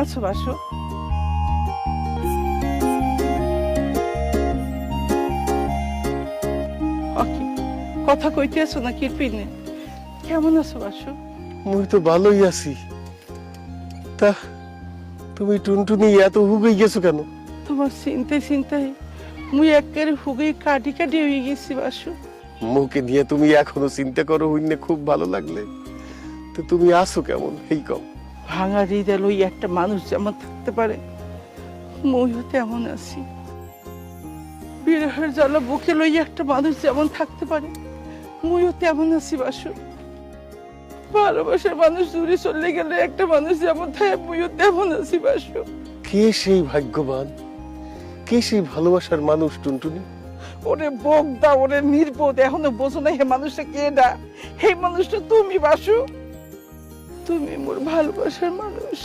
আছো বাসু? কথা কইতে আছো না কিরপিনে? কেমন আছো বাসু? মুই তো ভালোই আছি। তা তুমি টুনটুনি এত হুগে গেছো কেন? তোমার চিন্তায় চিন্তায় মুই একেবারে হুগে কাটি কাটি হয়ে গেছি বাসু। মুখে নিয়ে তুমি এখনো চিন্তা করো হইনে খুব ভালো লাগলে। তো তুমি আসো কেমন এই কম? ভাঙা হৃদয় লই একটা মানুষ যেমন থাকতে পারে মইও তেমন আছি। বিরহের জ্বালা বুকে লই একটা মানুষ যেমন থাকতে পারে মইও তেমন আছি বাসু। ভালোবাসার মানুষ দূরে চলে গেলে একটা মানুষ যেমন থাকে মইও তেমন আছি বাসু। কে সেই ভাগ্যবান, কে সেই ভালোবাসার মানুষ টুনটুনি? ওরে বগদা, ওরে নির্বোধ, এখনো বোঝো না হে মানুষটা কেডা? হে মানুষটা তুমি বাসু, তুমি মোর ভালোবাসার মানুষ।